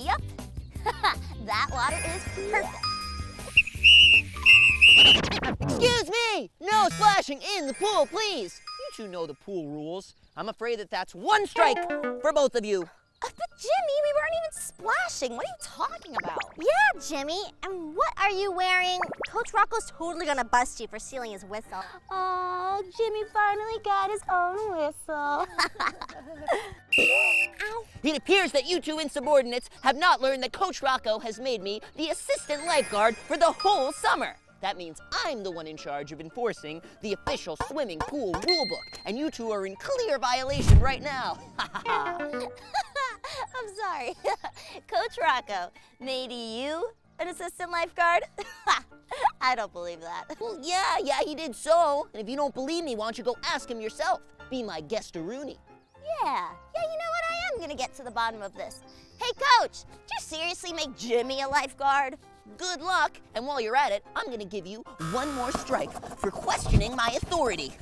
Yep. That water is perfect. Excuse me! No splashing in the pool, please! You two know the pool rules. I'm afraid that's 1 strike for both of you. But Jimmy, we weren't even splashing. What are you talking about? Yeah, Jimmy. And what are you wearing? Coach Rocco's totally gonna bust you for stealing his whistle. Oh, Jimmy finally got his own whistle. Ow. It appears that you two insubordinates have not learned that Coach Rocco has made me the assistant lifeguard for the whole summer. That means I'm the one in charge of enforcing the official swimming pool rulebook, and you two are in clear violation right now. I'm sorry. Coach Rocco made you an assistant lifeguard? I don't believe that. Well, yeah, he did so. And if you don't believe me, why don't you go ask him yourself? Be my guest-a-rooney. Yeah, you know what? I am gonna get to the bottom of this. Hey, Coach, did you seriously make Jimmy a lifeguard? Good luck, and while you're at it, I'm gonna give you 1 more strike for questioning my authority.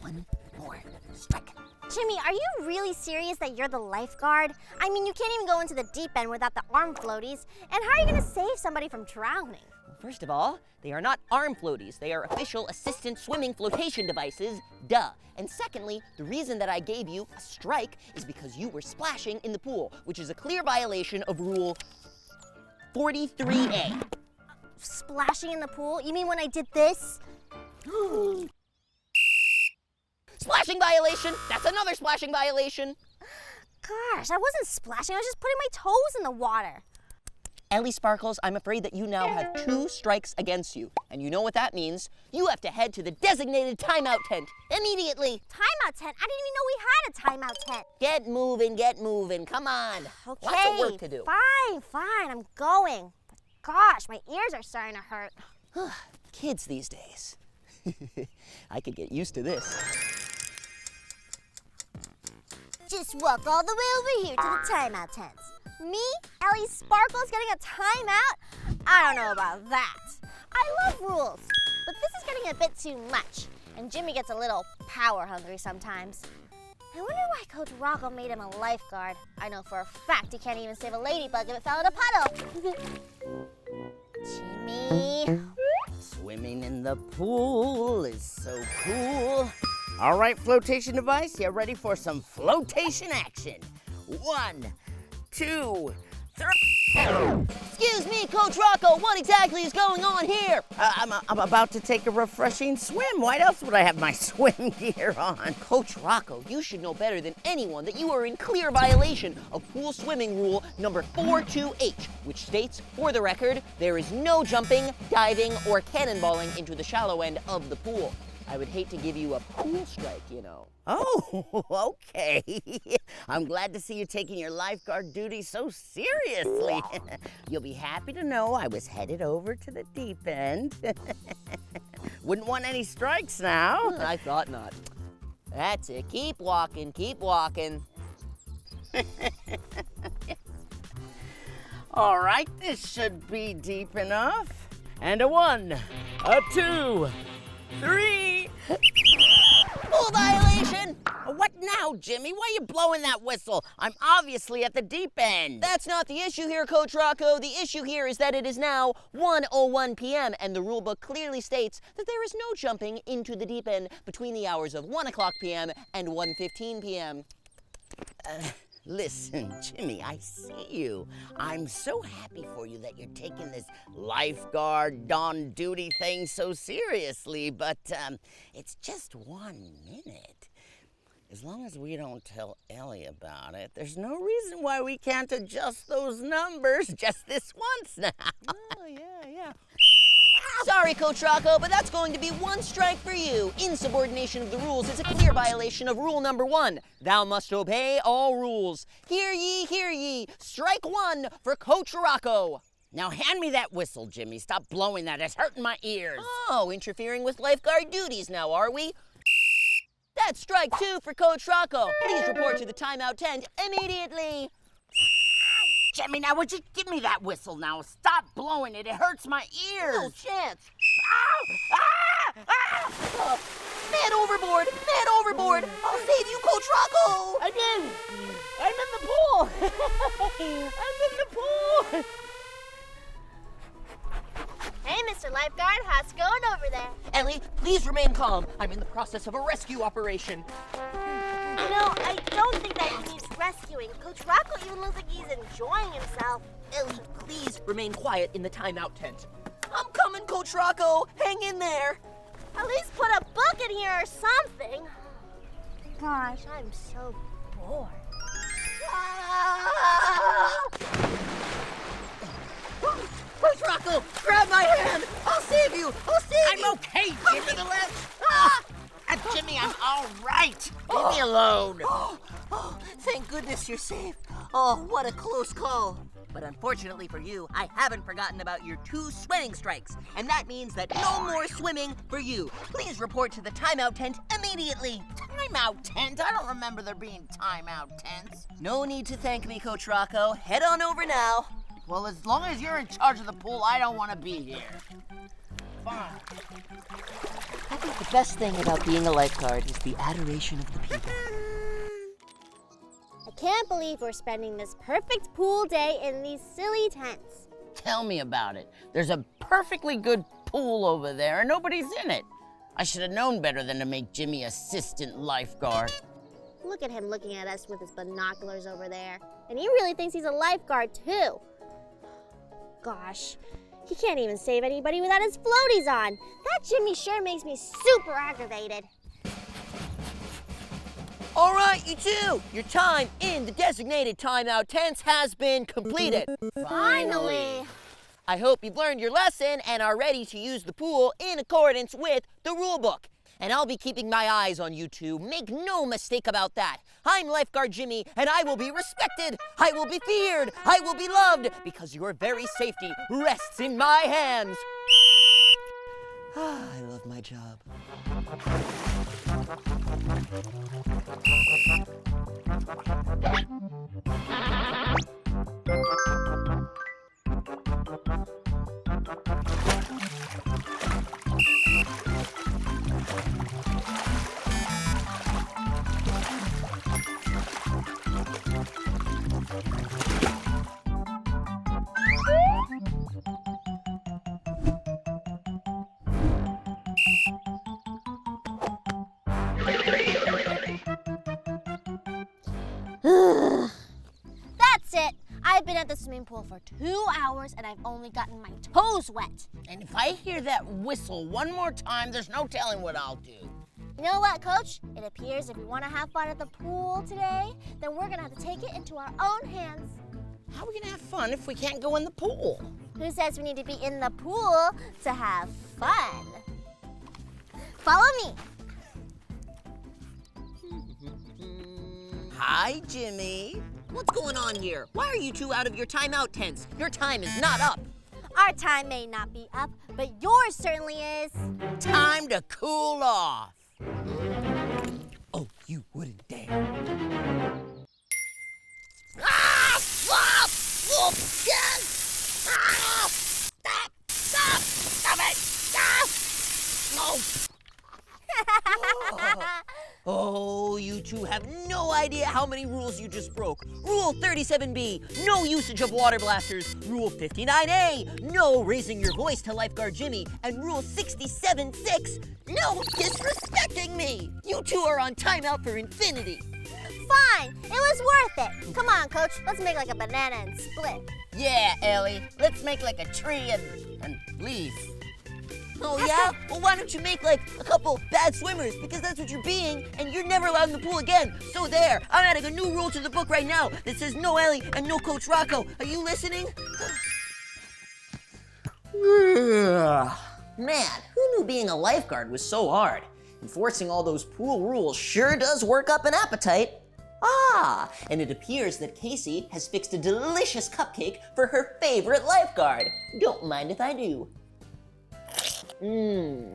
1 more strike. Jimmy, are you really serious that you're the lifeguard? I mean, you can't even go into the deep end without the arm floaties. And how are you gonna save somebody from drowning? Well, first of all, they are not arm floaties. They are official assistant swimming flotation devices, duh. And secondly, the reason that I gave you a strike is because you were splashing in the pool, which is a clear violation of Rule 43A. Splashing in the pool? You mean when I did this? Splashing violation! That's another splashing violation! Gosh, I wasn't splashing. I was just putting my toes in the water. Ellie Sparkles, I'm afraid that you now have 2 strikes against you. And you know what that means? You have to head to the designated timeout tent immediately. Timeout tent? I didn't even know we had a timeout tent. Get moving. Come on. Okay, Lots of work to do. Fine, I'm going. But gosh, my ears are starting to hurt. Kids these days. I could get used to this. Just walk all the way over here to the timeout tents. Me, Ellie Sparkles, getting a timeout? I don't know about that. I love rules, but this is getting a bit too much, and Jimmy gets a little power hungry sometimes. I wonder why Coach Rocco made him a lifeguard. I know for a fact he can't even save a ladybug if it fell in a puddle. Jimmy. Swimming in the pool is so cool. All right, flotation device, you ready for some flotation action? 1, 2, 3. Excuse me, Coach Rocco, what exactly is going on here? I'm about to take a refreshing swim. Why else would I have my swim gear on? Coach Rocco, you should know better than anyone that you are in clear violation of pool swimming rule number 42H, which states, for the record, there is no jumping, diving, or cannonballing into the shallow end of the pool. I would hate to give you a pool strike, you know. Oh, okay. I'm glad to see you taking your lifeguard duty so seriously. You'll be happy to know I was headed over to the deep end. Wouldn't want any strikes now. I thought not. That's it. Keep walking. All right, this should be deep enough. And a 1, a 2, 3. Pool violation! What now, Jimmy? Why are you blowing that whistle? I'm obviously at the deep end. That's not the issue here, Coach Rocco. The issue here is that it is now 1:01 p.m. and the rule book clearly states that there is no jumping into the deep end between the hours of 1 o'clock p.m. and 1:15 p.m. Listen, Jimmy, I see you. I'm so happy for you that you're taking this lifeguard on duty thing so seriously, but it's just 1 minute. As long as we don't tell Ellie about it, there's no reason why we can't adjust those numbers just this once now. Oh, yeah. Sorry, Coach Rocco, but that's going to be 1 strike for you. Insubordination of the rules is a clear violation of rule number 1. Thou must obey all rules. Hear ye. Strike 1 for Coach Rocco. Now hand me that whistle, Jimmy. Stop blowing that. It's hurting my ears. Oh, interfering with lifeguard duties now, are we? That's strike 2 for Coach Rocco. Please report to the timeout tent immediately. Jimmy, now would you give me that whistle now? Stop blowing it. It hurts my ears. No chance. Ah! Man overboard. I'll save you, Coach Rocco. I'm in the pool. I'm in over there. Ellie, please remain calm. I'm in the process of a rescue operation. No, I don't think that he needs rescuing. Coach Rocco even looks like he's enjoying himself. Ellie, please remain quiet in the timeout tent. I'm coming, Coach Rocco. Hang in there. At least put a book in here or something. Gosh, I'm so bored. Coach Rocco, grab my hand. I'll save you. I'll save you. I'm okay, Jimmy. Jimmy, I'm all right. Leave me alone. Oh, thank goodness you're safe. Oh, what a close call. But unfortunately for you, I haven't forgotten about your 2 swimming strikes. And that means that no more swimming for you. Please report to the timeout tent immediately. Timeout tent? I don't remember there being timeout tents. No need to thank me, Coach Rocco. Head on over now. Well, as long as you're in charge of the pool, I don't want to be here. Fine. I think the best thing about being a lifeguard is the adoration of the people. I can't believe we're spending this perfect pool day in these silly tents. Tell me about it. There's a perfectly good pool over there and nobody's in it. I should have known better than to make Jimmy assistant lifeguard. Look at him looking at us with his binoculars over there. And he really thinks he's a lifeguard too. Gosh, he can't even save anybody without his floaties on. That Jimmy sure makes me super aggravated. All right, you two, your time in the designated timeout tents has been completed. Finally! I hope you've learned your lesson and are ready to use the pool in accordance with the rule book. And I'll be keeping my eyes on you two. Make no mistake about that. I'm Lifeguard Jimmy, and I will be respected. I will be feared. I will be loved, because your very safety rests in my hands. I love my job. That's it! I've been at the swimming pool for 2 hours and I've only gotten my toes wet. And if I hear that whistle one more time, there's no telling what I'll do. You know what, Coach? It appears if we want to have fun at the pool today, then we're going to have to take it into our own hands. How are we gonna have fun if we can't go in the pool? Who says we need to be in the pool to have fun? Follow me. Hi, Jimmy. What's going on here? Why are you two out of your timeout tents? Your time is not up. Our time may not be up, but yours certainly is. Time to cool off. Oh, you wouldn't dare. Ah! Stop! Oh, yes! Ah! Stop! Stop! Stop it! Stop! Oh. Oh, you two have no idea how many rules you just broke. Rule 37B, no usage of water blasters. Rule 59A, no raising your voice to Lifeguard Jimmy. And Rule 67.6, no disrespecting me. You two are on timeout for infinity. Fine, it was worth it. Come on, Coach, let's make like a banana and split. Yeah, Ellie. Let's make like a tree and leave. Oh, yeah? Well, why don't you make, like, a couple bad swimmers? Because that's what you're being, and you're never allowed in the pool again. So there, I'm adding a new rule to the book right now that says no Ellie and no Coach Rocco. Are you listening? Man, who knew being a lifeguard was so hard? Enforcing all those pool rules sure does work up an appetite. Ah, and it appears that Casey has fixed a delicious cupcake for her favorite lifeguard. Don't mind if I do.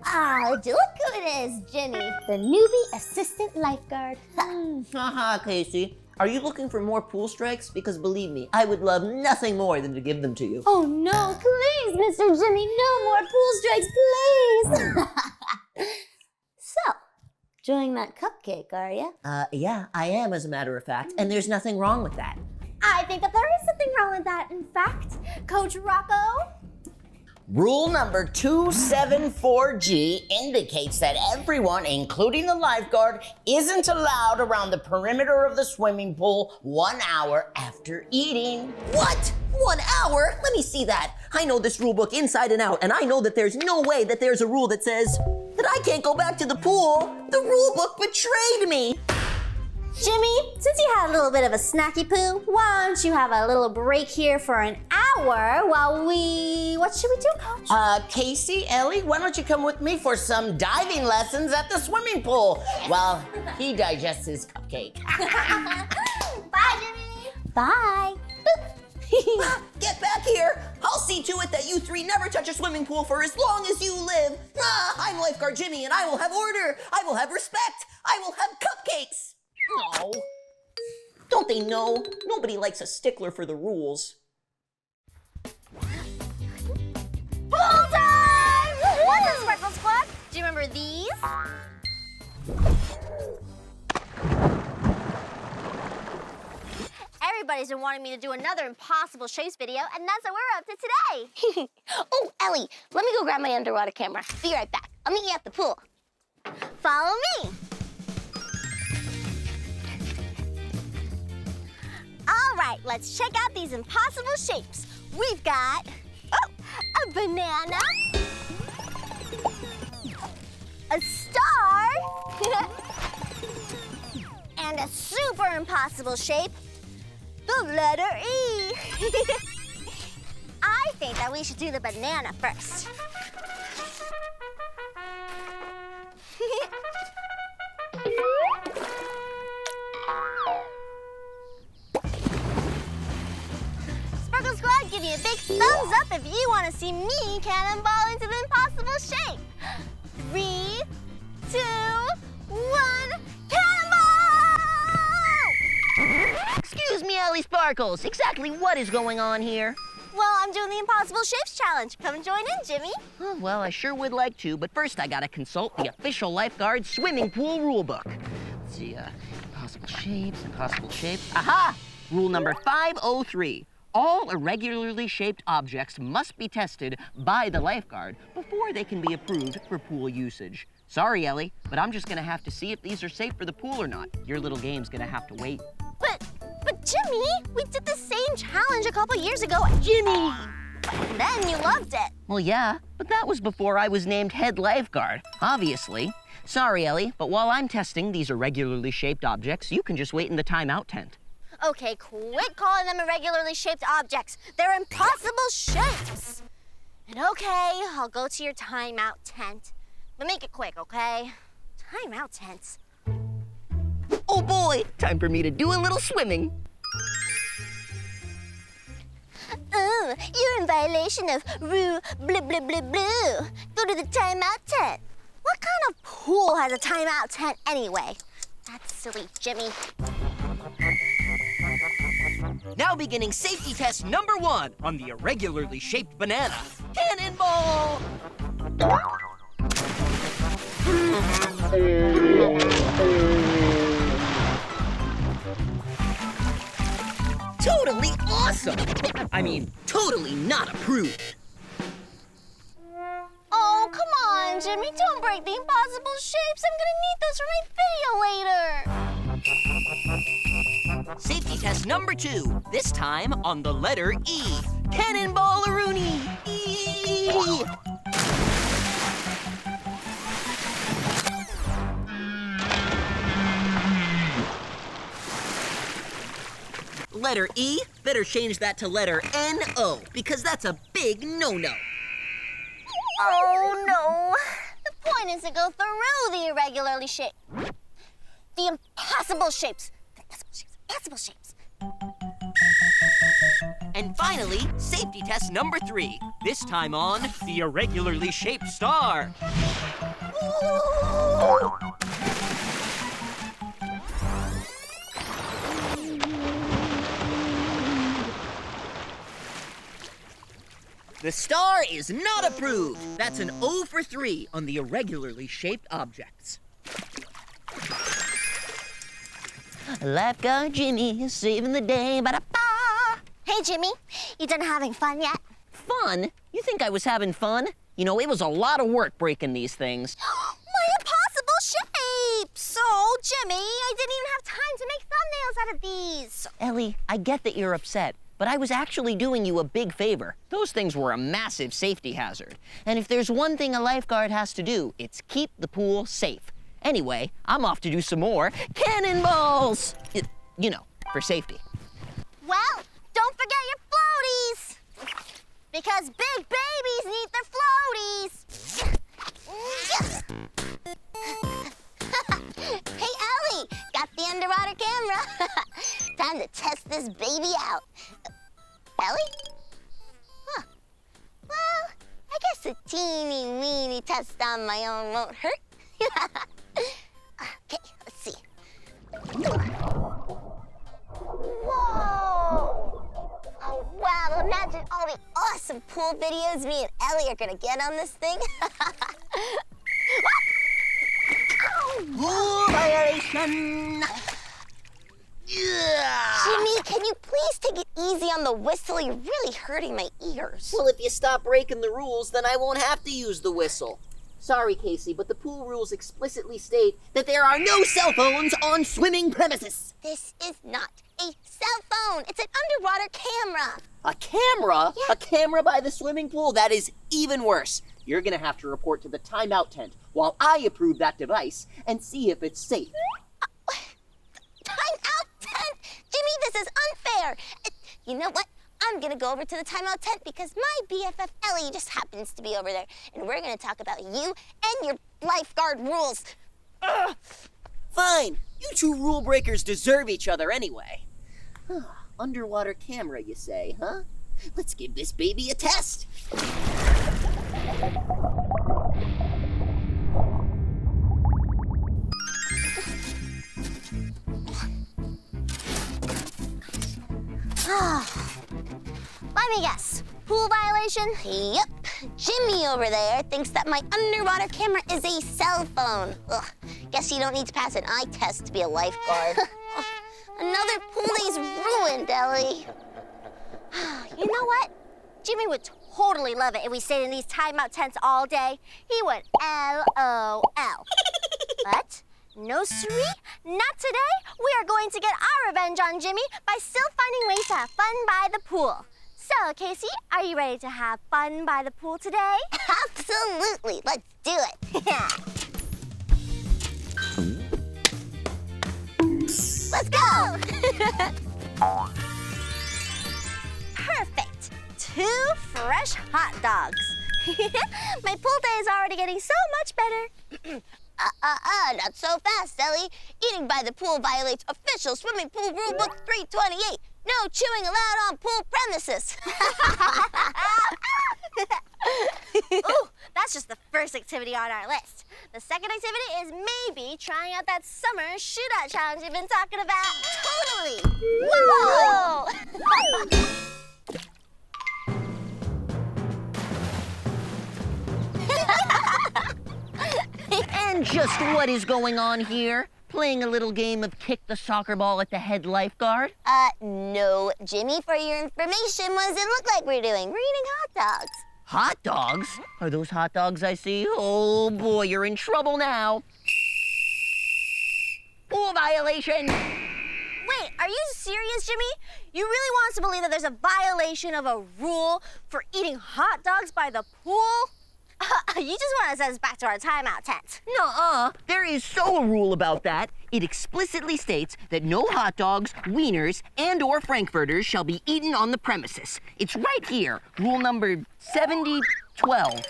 Ah, look who it is, Jimmy, the newbie assistant lifeguard. Haha, Casey. Are you looking for more pool strikes? Because believe me, I would love nothing more than to give them to you. Oh no, please, Mr. Jimmy, no more pool strikes, please. So, enjoying that cupcake, are you? Yeah, I am, as a matter of fact, and there's nothing wrong with that. I think that there is something wrong with that, in fact. Coach Rocco? Rule number 274G indicates that everyone, including the lifeguard, isn't allowed around the perimeter of the swimming pool 1 hour after eating. What? 1 hour? Let me see that. I know this rule book inside and out, and I know that there's no way that there's a rule that says that I can't go back to the pool. The rule book betrayed me. Jimmy, since you had a little bit of a snacky poo, why don't you have a little break here for an hour while what should we do, Coach? Casey, Ellie, why don't you come with me for some diving lessons at the swimming pool while he digests his cupcake. Bye, Jimmy. Bye. Get back here. I'll see to it that you three never touch a swimming pool for as long as you live. I'm Lifeguard Jimmy, and I will have order. I will have respect. I will have cupcakes. Oh, don't they know? Nobody likes a stickler for the rules. Pool time! What's up, Sparkle Squad? Do you remember these? Everybody's been wanting me to do another Impossible Shapes video, and that's what we're up to today. Oh, Ellie, let me go grab my underwater camera. Be right back. I'll meet you at the pool. Follow me. All right, let's check out these impossible shapes. We've got a banana, a star, and a super impossible shape, the letter E. I think that we should do the banana first. Sparkle Squad, give you a big thumbs up if you want to see me cannonball into the impossible shape. 3, 2, 1, cannonball! Excuse me, Ellie Sparkles. Exactly what is going on here? Well, I'm doing the Impossible Shapes Challenge. Come join in, Jimmy. Oh, well, I sure would like to, but first I gotta consult the official Lifeguard swimming pool rulebook. Let's see, impossible shapes. Aha! Rule number 503. All irregularly shaped objects must be tested by the lifeguard before they can be approved for pool usage. Sorry, Ellie, but I'm just gonna have to see if these are safe for the pool or not. Your little game's gonna have to wait. But Jimmy, we did the same challenge a couple years ago. Jimmy! And then you loved it. Well, yeah, but that was before I was named head lifeguard, obviously. Sorry, Ellie, but while I'm testing these irregularly shaped objects, you can just wait in the timeout tent. Okay, quit calling them irregularly shaped objects. They're impossible shapes. And okay, I'll go to your timeout tent. But make it quick, okay? Timeout tents. Oh boy, time for me to do a little swimming. Oh, you're in violation of rule blah blah blah blah. Go to the timeout tent. What kind of pool has a timeout tent anyway? That's silly, Jimmy. Now beginning safety test number 1 on the irregularly shaped banana. Cannonball! Totally awesome! I mean, totally not approved. Oh, come on, Jimmy. Don't break the impossible shapes. I'm gonna need those for my video later. Safety test number 2, this time on the letter E. Cannonball-a-rooney! E! Letter E, better change that to letter N-O, because that's a big no-no. Oh, no. The point is to go through the irregularly shaped. The impossible shapes. Impossible shapes. And finally, safety test number 3, this time on the irregularly shaped star. Ooh. The star is not approved. That's an O for 3 on the irregularly shaped objects. Lifeguard Jimmy is saving the day. Ba-da-ba. Hey, Jimmy. You done having fun yet? Fun? You think I was having fun? You know, it was a lot of work breaking these things. My impossible shapes! Oh, Jimmy, I didn't even have time to make thumbnails out of these. Ellie, I get that you're upset, but I was actually doing you a big favor. Those things were a massive safety hazard. And if there's one thing a lifeguard has to do, it's keep the pool safe. Anyway, I'm off to do some more cannonballs! You know, for safety. Well, don't forget your floaties! Because big babies need their floaties! Hey, Ellie, got the underwater camera. Time to test this baby out. Ellie? Huh. Well, I guess a teeny weeny test on my own won't hurt. Okay, let's see. Whoa! Oh, wow, imagine all the awesome pool videos me and Ellie are gonna get on this thing. Pool violation! Jimmy, can you please take it easy on the whistle? You're really hurting my ears. Well, if you stop breaking the rules, then I won't have to use the whistle. Sorry, Casey, but the pool rules explicitly state that there are no cell phones on swimming premises. This is not a cell phone. It's an underwater camera. A camera? Yeah. A camera by the swimming pool? That is even worse. You're gonna have to report to the timeout tent while I approve that device and see if it's safe. Timeout tent? Jimmy, this is unfair. You know what? I'm gonna go over to the timeout tent because my BFF Ellie just happens to be over there. And we're gonna talk about you and your lifeguard rules. Ugh. Fine. You two rule breakers deserve each other anyway. Underwater camera, you say, huh? Let's give this baby a test. Let me guess. Pool violation? Yep. Jimmy over there thinks that my underwater camera is a cell phone. Ugh. Guess you don't need to pass an eye test to be a lifeguard. Another pool day's ruined, Ellie. You know what? Jimmy would totally love it if we stayed in these timeout tents all day. He would LOL. But no siree, not today. We are going to get our revenge on Jimmy by still finding ways to have fun by the pool. So, Casey, are you ready to have fun by the pool today? Absolutely. Let's do it. Let's go! Perfect. 2 fresh hot dogs. My pool day is already getting so much better. Not so fast, Ellie. Eating by the pool violates official swimming pool rule book 328. No chewing allowed on pool premises. Ooh, that's just the first activity on our list. The second activity is maybe trying out that summer shootout challenge you've been talking about. Totally. Whoa! And just what is going on here? Playing a little game of kick the soccer ball at the head lifeguard? No, Jimmy, for your information, what does it look like we're doing? We're eating hot dogs. Hot dogs? Are those hot dogs I see? Oh boy, you're in trouble now. Pool violation! Wait, are you serious, Jimmy? You really want us to believe that there's a violation of a rule for eating hot dogs by the pool? You just want to send us back to our timeout tent. Nuh-uh. There is so a rule about that. It explicitly states that no hot dogs, wieners, and/or frankfurters shall be eaten on the premises. It's right here. Rule number 7012.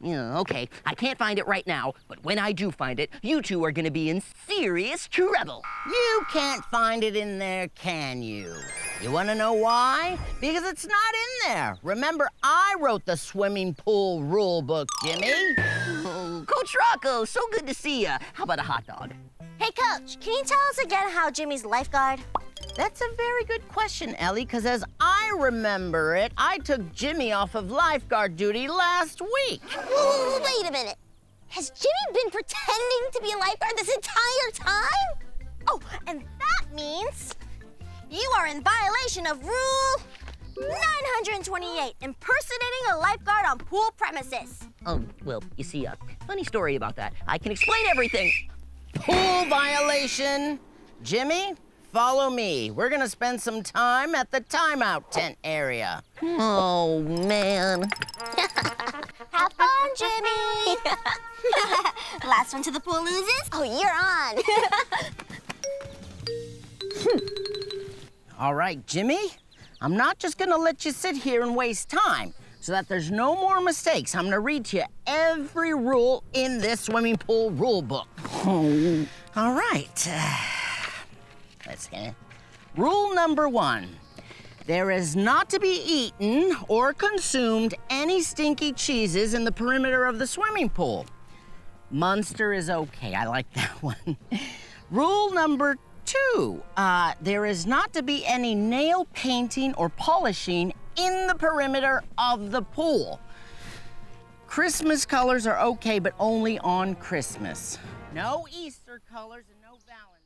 Yeah, okay, I can't find it right now, but when I do find it, you two are gonna be in serious trouble. You can't find it in there, can you? You want to know why? Because it's not in there. Remember, I wrote the swimming pool rule book, Jimmy. Oh, Coach Rocco, so good to see ya. How about a hot dog? Hey, Coach, can you tell us again how Jimmy's lifeguard? That's a very good question, Ellie, because as I remember it, I took Jimmy off of lifeguard duty last week. Whoa, wait a minute. Has Jimmy been pretending to be a lifeguard this entire time? Oh, and that means you are in violation of rule 928, impersonating a lifeguard on pool premises. Oh, well, you see, funny story about that. I can explain everything. Pool violation. Jimmy, follow me. We're gonna spend some time at the Timeout tent area. Oh, man. Have fun, Jimmy. Last one to the pool loses. Oh, you're on. All right, Jimmy, I'm not just gonna let you sit here and waste time. So that there's no more mistakes, I'm gonna read to you every rule in this swimming pool rule book. All right. Let's see. Rule number 1. There is not to be eaten or consumed any stinky cheeses in the perimeter of the swimming pool. Munster is okay, I like that one. Rule number 2, there is not to be any nail painting or polishing in the perimeter of the pool. Christmas colors are okay, but only on Christmas. No Easter colors and no Valentine's.